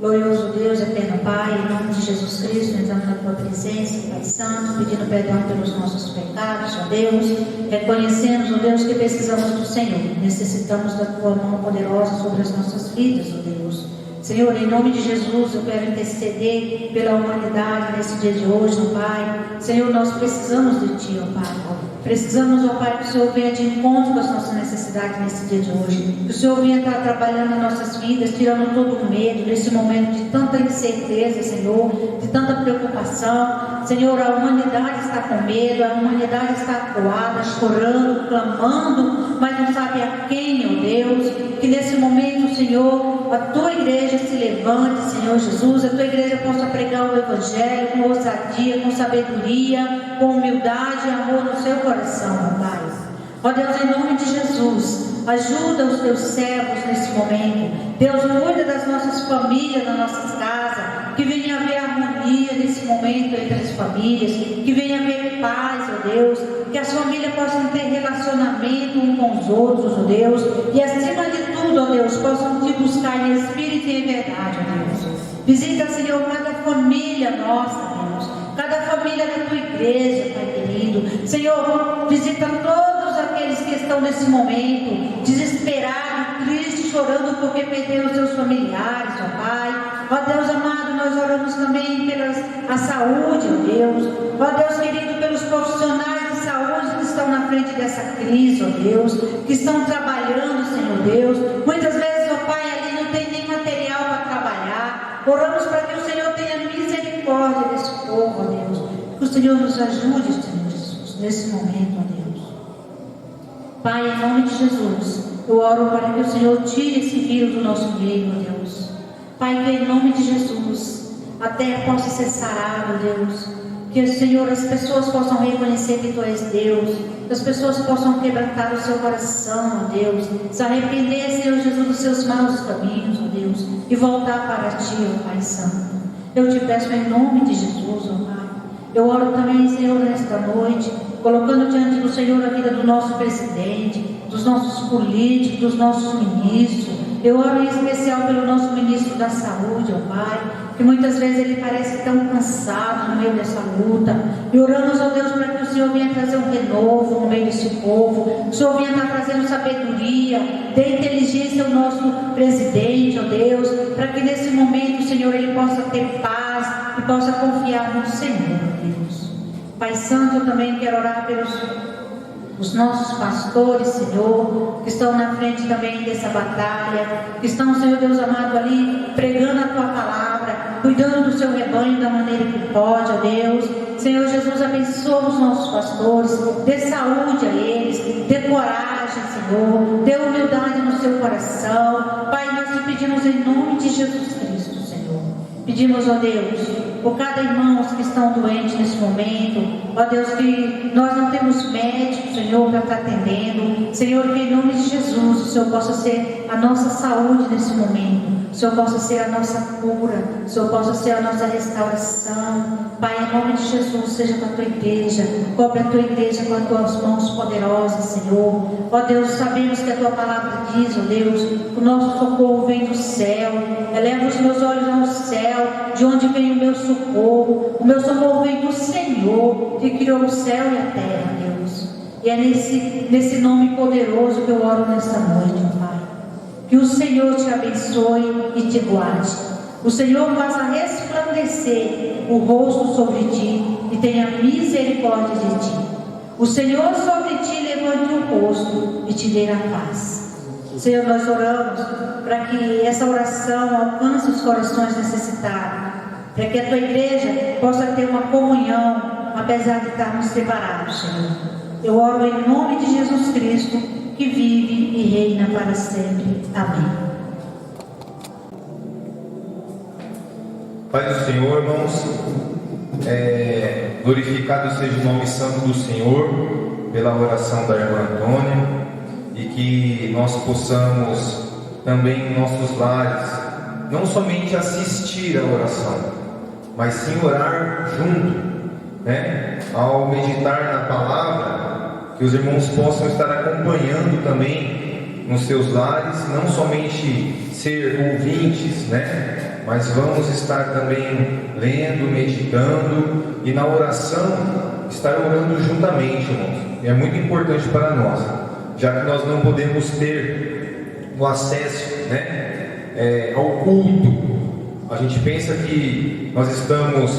Glorioso Deus, eterno Pai, em nome de Jesus Cristo, entramos na Tua presença, Pai Santo, pedindo perdão pelos nossos pecados, ó Deus. Reconhecemos, ó Deus, que precisamos do Senhor. Necessitamos da Tua mão poderosa sobre as nossas vidas, ó Deus. Senhor, em nome de Jesus, eu quero interceder pela humanidade nesse dia de hoje, ó Pai. Senhor, nós precisamos de Ti, ó Pai. Precisamos, ó Pai, que o Senhor venha de encontro com as nossas necessidades nesse dia de hoje. Que o Senhor venha estar trabalhando nas nossas vidas, tirando todo o medo, nesse momento de tanta incerteza, Senhor, de tanta preocupação. Senhor, a humanidade está com medo, a humanidade está acuada, chorando, clamando, mas não sabe a quem, ó Deus. Que nesse momento, Senhor, a Tua igreja se levante, Senhor Jesus, a Tua igreja possa pregar o Evangelho com ousadia, com sabedoria, com humildade e amor no seu coração, ó Pai. Ó Deus, em nome de Jesus, ajuda os Teus servos nesse momento. Deus, cuida das nossas famílias, das nossas casas, que venha haver harmonia nesse momento entre as famílias, que venha haver paz, ó Deus, que as famílias possam ter relacionamento uns com os outros, ó Deus, e acima de tudo, ó Deus, possam Te buscar em espírito e em verdade, ó Deus. Visita, Senhor, cada família nossa, Deus, cada família da Tua igreja, Pai querido. Senhor, visita todos aqueles que estão nesse momento desesperados, tristes, chorando porque perderam seus familiares, ó Pai. Ó Deus amado, nós oramos também pela saúde, ó Deus. Ó Deus querido, pelos profissionais de saúde que estão na frente dessa crise, ó Deus, que estão trabalhando, Senhor Deus. Muitas vezes, ó Pai, ali não tem nem material para trabalhar. Oramos para que o Senhor tenha misericórdia desse povo, ó Deus. Que o Senhor nos ajude, Senhor Jesus, nesse momento, ó Deus. Pai, em nome de Jesus, eu oro para que o Senhor tire esse vírus do nosso meio, ó Deus. Pai, que em nome de Jesus a terra possa ser sarada, Deus. Que, Senhor, as pessoas possam reconhecer que Tu és Deus. Que as pessoas possam quebrantar o seu coração, ó Deus. Se arrepender, Senhor Jesus, dos seus maus caminhos, ó Deus. E voltar para Ti, ó Pai Santo. Eu Te peço em nome de Jesus, ó Pai. Eu oro também, Senhor, nesta noite, colocando diante do Senhor a vida do nosso presidente, dos nossos políticos, dos nossos ministros. Eu oro em especial pelo nosso ministro da saúde, ó Pai, que muitas vezes ele parece tão cansado no meio dessa luta. E oramos, ó Deus, para que o Senhor venha trazer um renovo no meio desse povo. O Senhor venha estar trazendo sabedoria, dê inteligência ao nosso presidente, ó Deus, para que nesse momento, Senhor, ele possa ter paz e possa confiar no Senhor, ó Deus. Pai Santo, eu também quero orar pelos os nossos pastores, Senhor, que estão na frente também dessa batalha, que estão, Senhor Deus amado, ali pregando a Tua palavra, cuidando do Seu rebanho da maneira que pode, ó Deus. Senhor Jesus, abençoa os nossos pastores, dê saúde a eles, dê coragem, Senhor, dê humildade no seu coração. Pai, nós Te pedimos em nome de Jesus Cristo, Senhor. Pedimos, ó Deus, por cada irmão que estão doentes nesse momento, ó Deus, que nós não temos médico, Senhor, para estar atendendo. Senhor, que em nome de Jesus o Senhor possa ser a nossa saúde nesse momento, o Senhor possa ser a nossa cura, o Senhor possa ser a nossa restauração. Pai, em nome de Jesus, seja com a Tua igreja, cobre a Tua igreja com as Tuas mãos poderosas, Senhor. Ó Deus, sabemos que a Tua palavra diz, ó Deus, o nosso socorro vem do céu. Eleva os meus olhos ao céu, de onde vem o meu socorro. O meu socorro vem do Senhor, que criou o céu e a terra, Deus. E é nesse nome poderoso que eu oro nesta noite, Pai. Que o Senhor Te abençoe e Te guarde. O Senhor faça resplandecer o rosto sobre Ti e tenha misericórdia de Ti. O Senhor sobre Ti levante o rosto e Te dê a paz. Senhor, nós oramos para que essa oração alcance os corações necessitados, para que a Tua igreja possa ter uma comunhão, apesar de estarmos separados, Senhor. Eu oro em nome de Jesus Cristo, que vive e reina para sempre. Amém. Pai do Senhor, irmãos, glorificado seja o nome santo do Senhor, pela oração da irmã Antônia, e que nós possamos também em nossos lares, não somente assistir à oração, mas sim orar junto, né? Ao meditar na palavra, que os irmãos possam estar acompanhando também nos seus lares, não somente ser ouvintes, né? Mas vamos estar também lendo, meditando e na oração estar orando juntamente, irmãos. É muito importante para nós, já que nós não podemos ter o acesso, ao culto. A gente pensa que nós estamos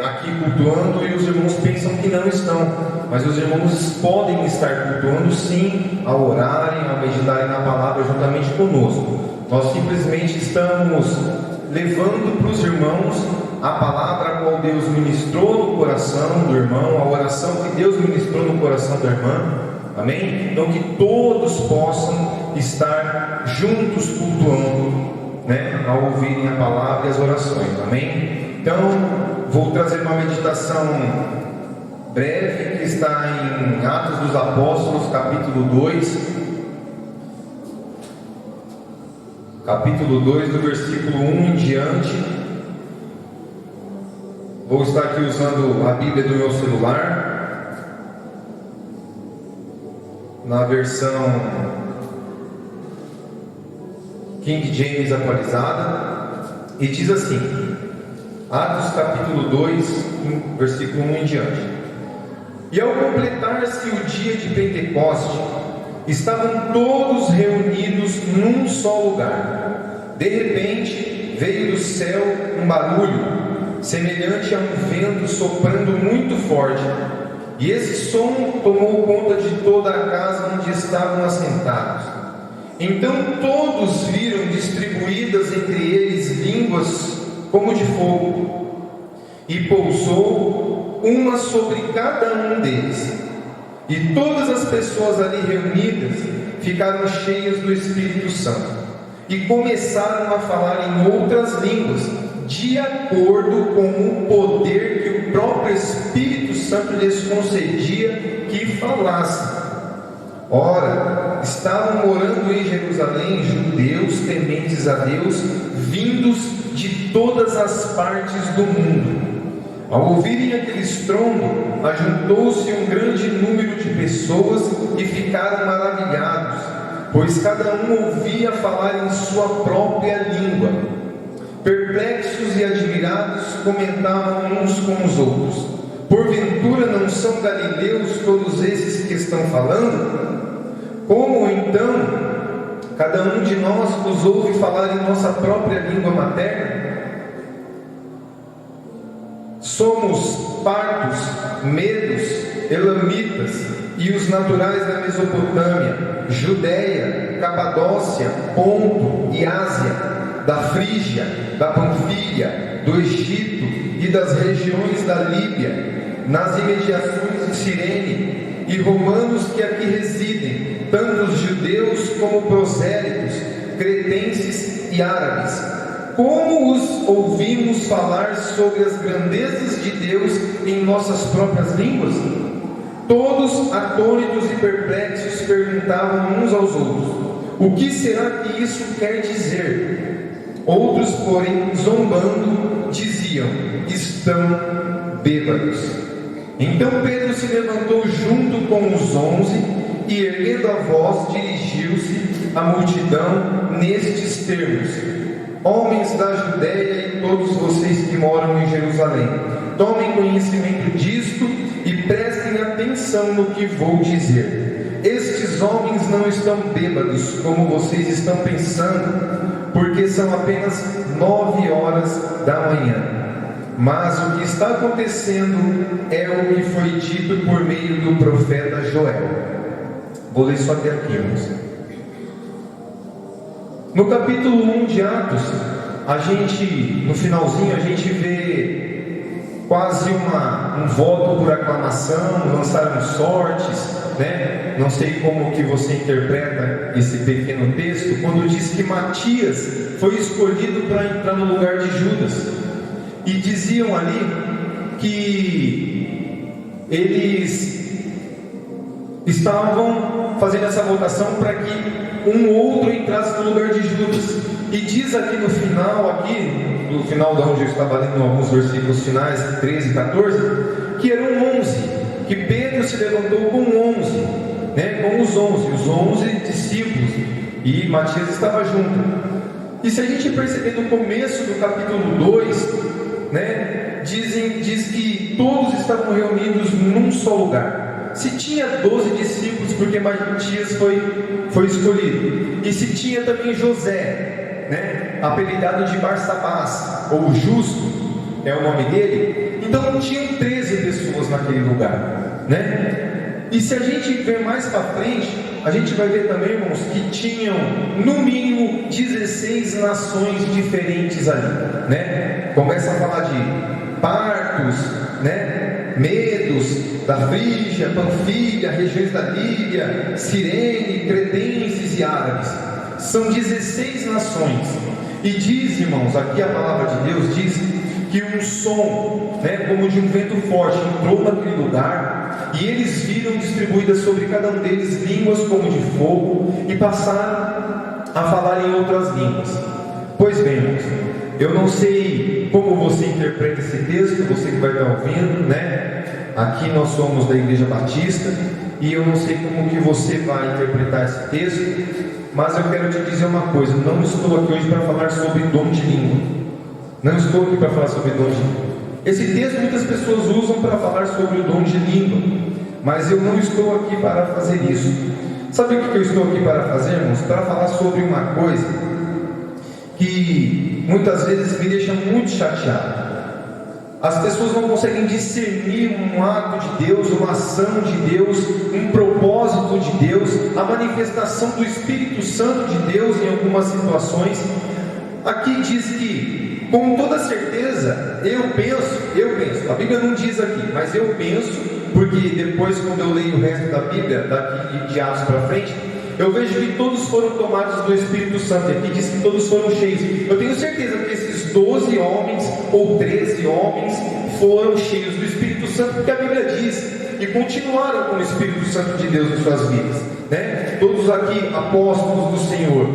aqui cultuando e os irmãos pensam que não estão, mas os irmãos podem estar cultuando sim, ao orarem, ao meditarem na palavra juntamente conosco. Nós simplesmente estamos levando para os irmãos a palavra a qual Deus ministrou no coração do irmão, a oração que Deus ministrou no coração da irmã, amém? Então que todos possam estar juntos cultuando, ao ouvirem a palavra e as orações, amém? Então vou trazer uma meditação breve que está em Atos dos Apóstolos, capítulo 2, do versículo 1 em diante. Vou estar aqui usando a Bíblia do meu celular, na versão King James atualizada, e diz assim, Atos capítulo 2, versículo 1 em diante: E ao completar-se o dia de Pentecoste, estavam todos reunidos num só lugar. De repente, veio do céu um barulho, semelhante a um vento soprando muito forte, e esse som tomou conta de toda a casa onde estavam assentados. Então todos viram distribuídas entre eles línguas como de fogo, e pousou uma sobre cada um deles. E todas as pessoas ali reunidas ficaram cheias do Espírito Santo, e começaram a falar em outras línguas, de acordo com o poder que o próprio Espírito Santo lhes concedia que falassem. Ora, estavam morando em Jerusalém judeus tementes a Deus, vindos de todas as partes do mundo. Ao ouvirem aquele estrondo, ajuntou-se um grande número de pessoas e ficaram maravilhados, pois cada um ouvia falar em sua própria língua. Perplexos e admirados, comentavam uns com os outros: Porventura não são galileus todos esses que estão falando? Como então cada um de nós nos ouve falar em nossa própria língua materna? Somos partos, medos, elamitas e os naturais da Mesopotâmia, Judéia, Capadócia, Ponto e Ásia, da Frígia, da Panfilha, do Egito e das regiões da Líbia, nas imediações de Cirene, e romanos que aqui residem, tanto os judeus como prosélitos, cretenses e árabes. Como os ouvimos falar sobre as grandezas de Deus em nossas próprias línguas? Todos, atônitos e perplexos, perguntavam uns aos outros: O que será que isso quer dizer? Outros, porém, zombando, diziam: Estão bêbados. Então Pedro se levantou junto com os 11 e, erguendo a voz, dirigiu-se à multidão nestes termos: Homens da Judéia e todos vocês que moram em Jerusalém, tomem conhecimento disto e prestem atenção no que vou dizer. Estes homens não estão bêbados, como vocês estão pensando, porque são apenas 9 horas da manhã. Mas o que está acontecendo é o que foi dito por meio do profeta Joel. Vou ler só até aqui, irmãos. No capítulo 1 de Atos, no finalzinho, a gente vê quase um voto por aclamação, lançaram sortes, Não sei como que você interpreta esse pequeno texto, quando diz que Matias foi escolhido para entrar no lugar de Judas. E diziam ali que eles estavam fazendo essa votação para que um outro entrasse no lugar de Judas. E diz aqui no final de onde eu estava lendo alguns versículos finais, 13 e 14, que eram 11, que Pedro se levantou com 11, com os 11 discípulos, e Matias estava junto. E se a gente perceber no começo do capítulo 2, né, diz que todos estavam reunidos num só lugar. Se tinha 12 discípulos, porque Matias foi escolhido, e se tinha também José, né, apelidado de Barsabás, ou Justo, é o nome dele, então tinham 13 pessoas naquele lugar, né? E se a gente ver mais para frente, a gente vai ver também, irmãos, que tinham no mínimo 16 nações diferentes ali, né? Começa a falar de partos, né? Medos, da Frígia, Panfilha, regiões da Líbia, Cirene, cretenses e árabes. São 16 nações. E diz, irmãos, aqui a palavra de Deus diz que um som, né, como de um vento forte, entrou naquele lugar, e eles viram distribuídas sobre cada um deles línguas como de fogo, e passaram a falar em outras línguas. Pois bem, irmãos, eu não sei como você interpreta esse texto, você que vai estar ouvindo, né? Aqui nós somos da Igreja Batista, e eu não sei como que você vai interpretar esse texto, mas eu quero te dizer uma coisa: não estou aqui hoje para falar sobre dom de língua. Não estou aqui para falar sobre dom de língua. Esse texto muitas pessoas usam para falar sobre o dom de língua, mas eu não estou aqui para fazer isso. Sabe o que eu estou aqui para fazer, irmãos? Para falar sobre uma coisa que muitas vezes me deixa muito chateado. As pessoas não conseguem discernir um ato de Deus, uma ação de Deus, um propósito de Deus, a manifestação do Espírito Santo de Deus em algumas situações. Aqui diz que, com toda certeza, eu penso, a Bíblia não diz aqui, mas eu penso, porque depois, quando eu leio o resto da Bíblia, daqui de Atos para frente, eu vejo que todos foram tomados do Espírito Santo. Aqui diz que todos foram cheios. Eu tenho certeza que esses 12 homens ou 13 homens foram cheios do Espírito Santo, porque a Bíblia diz, e continuaram com o Espírito Santo de Deus em suas vidas, né? Todos aqui apóstolos do Senhor.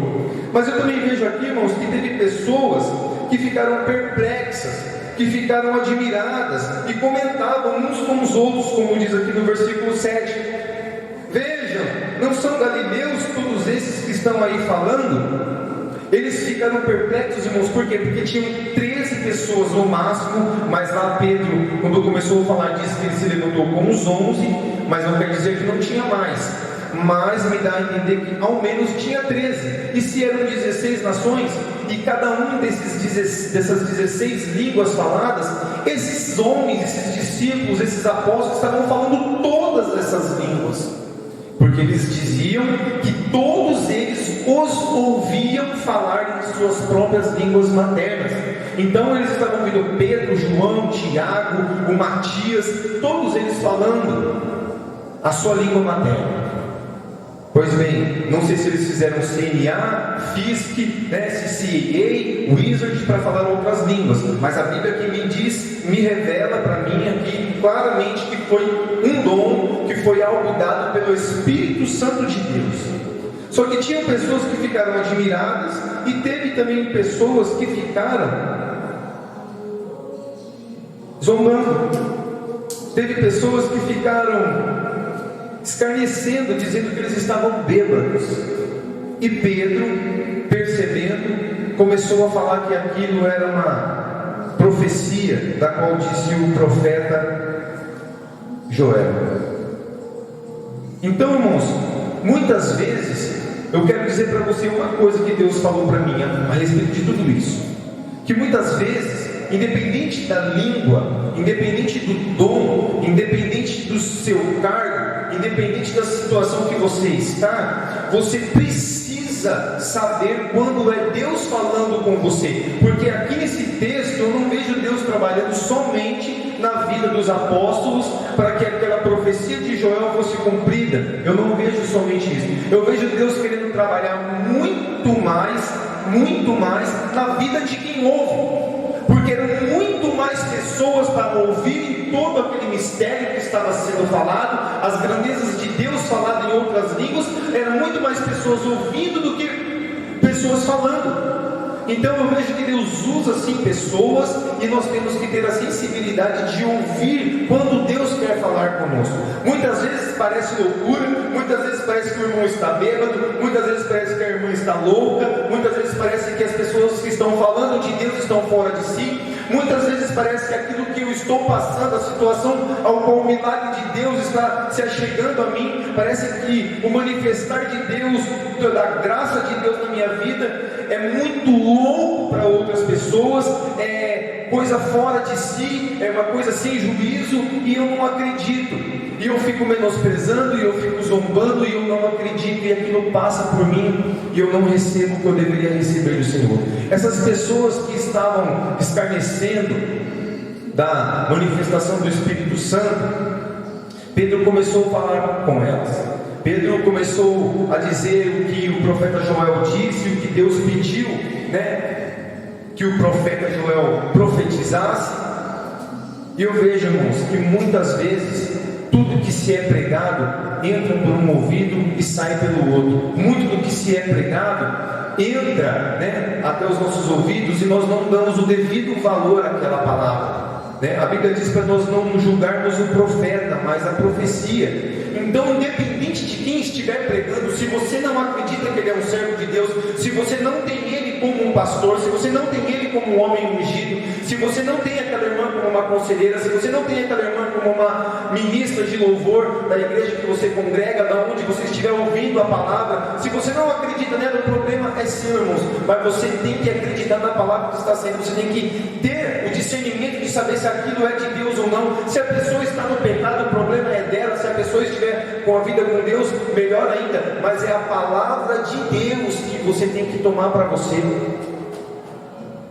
Mas eu também vejo aqui, irmãos, que teve pessoas que ficaram perplexas, que ficaram admiradas e comentavam uns com os outros, como diz aqui no versículo 7. Vejam, não são galileus todos esses que estão aí falando? Eles ficaram perplexos, irmãos, por quê? Porque tinham 13 pessoas no máximo, mas lá Pedro, quando começou a falar disso, que ele se levantou com os 11, mas não quer dizer que não tinha mais. Mas me dá a entender que ao menos tinha 13, e se eram 16 nações, e cada um dessas 16 línguas faladas, esses homens, esses discípulos, esses apóstolos estavam falando todas essas línguas, porque eles diziam que todos eles os ouviam falar em suas próprias línguas maternas. Então eles estavam ouvindo Pedro, João, Tiago, o Matias, todos eles falando a sua língua materna. Pois bem, não sei se eles fizeram CNA, FISC, CCA, Wizard para falar outras línguas, mas a Bíblia que me diz, me revela para mim aqui claramente que foi um dom, que foi algo dado pelo Espírito Santo de Deus. Só que tinham pessoas que ficaram admiradas, e teve também pessoas que ficaram zombando, teve pessoas que ficaram escarnecendo, dizendo que eles estavam bêbados. E Pedro, percebendo, começou a falar que aquilo era uma profecia, da qual disse o profeta Joel. Então, irmãos, muitas vezes eu quero dizer para você uma coisa que Deus falou para mim a respeito de tudo isso, que muitas vezes, independente da língua, independente do dom, independente do seu cargo, independente da situação que você está, você precisa saber quando é Deus falando com você, porque aqui nesse texto eu não vejo Deus trabalhando somente na vida dos apóstolos para que aquela profecia de Joel fosse cumprida. Eu não vejo somente isso, eu vejo Deus querendo trabalhar muito mais na vida de quem ouve, porque eram muito mais pessoas para ouvirem todo aquele mistério que estava sendo falado, as grandezas de Deus falado em outras línguas, eram muito mais pessoas ouvindo do que pessoas falando. Então eu vejo que Deus usa sim pessoas, e nós temos que ter a sensibilidade de ouvir quando Deus quer falar conosco. Muitas vezes parece loucura, muitas vezes parece que o irmão está bêbado, muitas vezes parece que a irmã está louca, muitas vezes parece que as pessoas que estão falando de Deus estão fora de si, muitas vezes parece que aquilo que eu estou passando, a situação ao qual o milagre de Deus está se achegando a mim, parece que o manifestar de Deus, da graça de Deus na minha vida, é muito louco para outras pessoas, é coisa fora de si, é uma coisa sem juízo, e eu não acredito, e eu fico menosprezando, e eu fico zombando, e eu não acredito, e aquilo passa por mim, e eu não recebo o que eu deveria receber do Senhor. Essas pessoas que estavam escarnecendo da manifestação do Espírito Santo, Pedro começou a falar com elas. Pedro começou a dizer o que o profeta Joel disse, o que Deus pediu, que o profeta Joel profetizasse. E eu vejo, irmãos, que muitas vezes tudo que se é pregado entra por um ouvido e sai pelo outro. Muito do que se é pregado entra até os nossos ouvidos, e nós não damos o devido valor àquela palavra. A Bíblia diz para nós não julgarmos o profeta, mas a profecia. Então, independente de quem estiver pregando, se você não acredita que ele é um servo de Deus, se você não tem ele como um pastor, se você não tem ele como um homem ungido, se você não tem aquela irmã como uma conselheira, se você não tem aquela irmã como uma ministra de louvor da igreja que você congrega, da onde você estiver ouvindo a palavra, se você não acredita nela, o problema é seu, irmãos. Mas você tem que acreditar na palavra que está sendo, você tem que ter o discernimento de saber se aquilo é de Deus ou não. Se a pessoa está no pecado, o problema é dela. Se a pessoa estiver com a vida com Deus, melhor ainda. Mas é a palavra de Deus que você tem que tomar para você.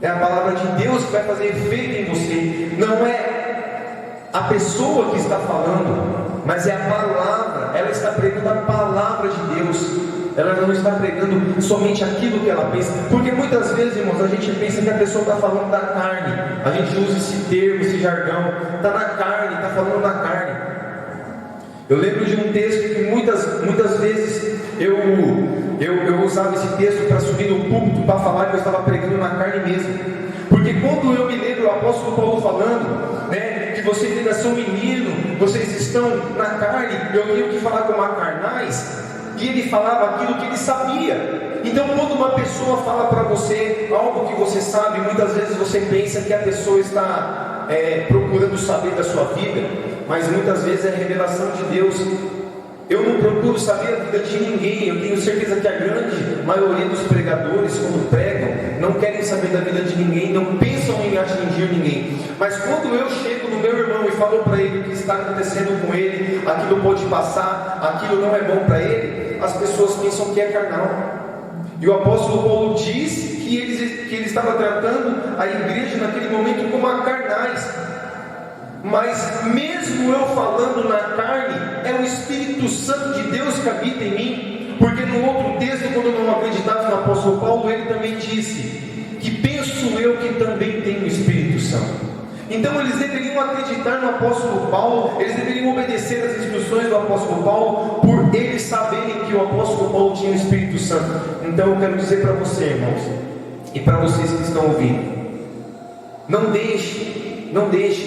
É a palavra de Deus que vai fazer efeito em você. Não é a pessoa que está falando, mas é a palavra. Ela está pregando a palavra de Deus. Ela não está pregando somente aquilo que ela pensa. Porque muitas vezes, irmãos, a gente pensa que a pessoa está falando da carne. A gente usa esse termo, esse jargão. Está na carne, está falando da carne. Eu lembro de um texto que muitas vezes eu usava esse texto para subir no púlpito para falar que eu estava pregando na carne mesmo. Porque quando eu me lembro o apóstolo Paulo falando, que vocês ainda são menino, vocês estão na carne, eu tenho que falar como carnais. E ele falava aquilo que ele sabia. Então, quando uma pessoa fala para você algo que você sabe, muitas vezes você pensa que a pessoa está procurando saber da sua vida, mas muitas vezes é a revelação de Deus. Eu não procuro saber a vida de ninguém. Eu tenho certeza que a grande maioria dos pregadores, quando pregam, não querem saber da vida de ninguém, não pensam em atingir ninguém. Mas quando eu chego no meu irmão e falo para ele o que está acontecendo com ele, aquilo pode passar, aquilo não é bom para ele, as pessoas pensam que é carnal. E o apóstolo Paulo disse que ele estava tratando a igreja naquele momento como a carnais. Mas mesmo eu falando na carne, é o Espírito Santo de Deus que habita em mim. Porque no outro texto, quando eu não acreditava no apóstolo Paulo, ele também disse que penso eu que também tenho o Espírito Santo. Então eles deveriam acreditar no apóstolo Paulo, eles deveriam obedecer às instruções do apóstolo Paulo, por eles saberem que o apóstolo Paulo tinha o Espírito Santo. Então eu quero dizer para você, irmãos, e para vocês que estão ouvindo, não deixe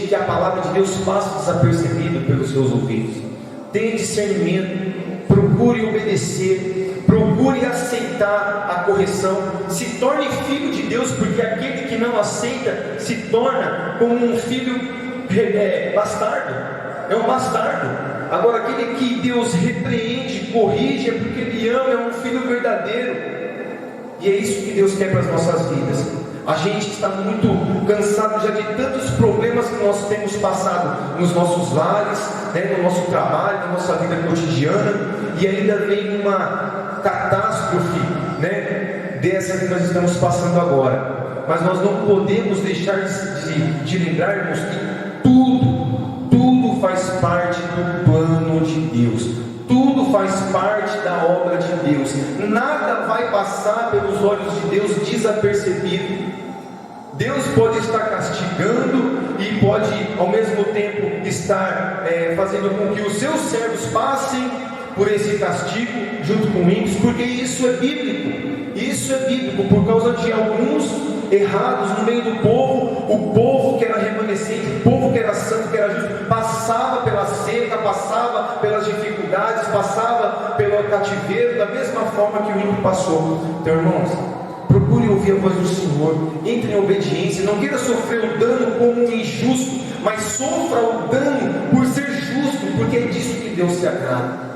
que a palavra de Deus passe desapercebida pelos seus ouvidos. Tenha discernimento, procure obedecer, procure aceitar a correção, se torne filho de Deus, porque aquele que não aceita se torna como um filho bastardo, é um bastardo. Agora aquele que Deus repreende, corrige, é porque Ele ama, é um filho verdadeiro. E é isso que Deus quer para as nossas vidas. A gente está muito cansado já de tantos problemas que nós temos passado nos nossos lares, no nosso trabalho, na nossa vida cotidiana, e ainda vem uma catástrofe, dessa que nós estamos passando agora. Mas nós não podemos deixar de lembrarmos que tudo faz parte do plano de Deus. Tudo faz parte da obra de Deus. Nada vai passar pelos olhos de Deus desapercebido. Deus pode estar castigando e pode ao mesmo tempo estar fazendo com que os seus servos passem por esse castigo junto com ímpios, porque isso é bíblico. Isso é bíblico, por causa de alguns errados no meio do povo. O povo que era remanescente, o povo que era santo, que era justo, passava pela seca, passava pelas dificuldades, passava pelo cativeiro, da mesma forma que o ímpio passou. Então, irmãos, procure ouvir a voz do Senhor, entre em obediência, não queira sofrer o dano como um injusto, mas sofra o dano por ser justo, porque é disso que Deus se agrada.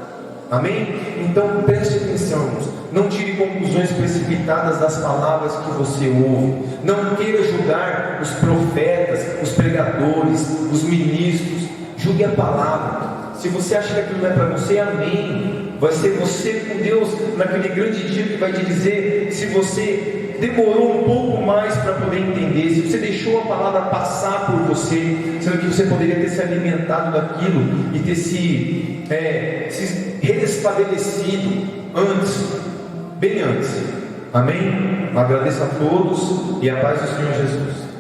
Amém? Então preste atenção, irmãos. Não tire conclusões precipitadas das palavras que você ouve. Não queira julgar os profetas, os pregadores, os ministros. Julgue a palavra. Se você acha que aquilo não é para você, amém. Vai ser você com Deus naquele grande dia que vai te dizer se você demorou um pouco mais para poder entender, se você deixou a palavra passar por você, sendo que você poderia ter se alimentado daquilo e ter se restabelecido antes, bem antes. Amém? Agradeço a todos e a paz do Senhor Jesus.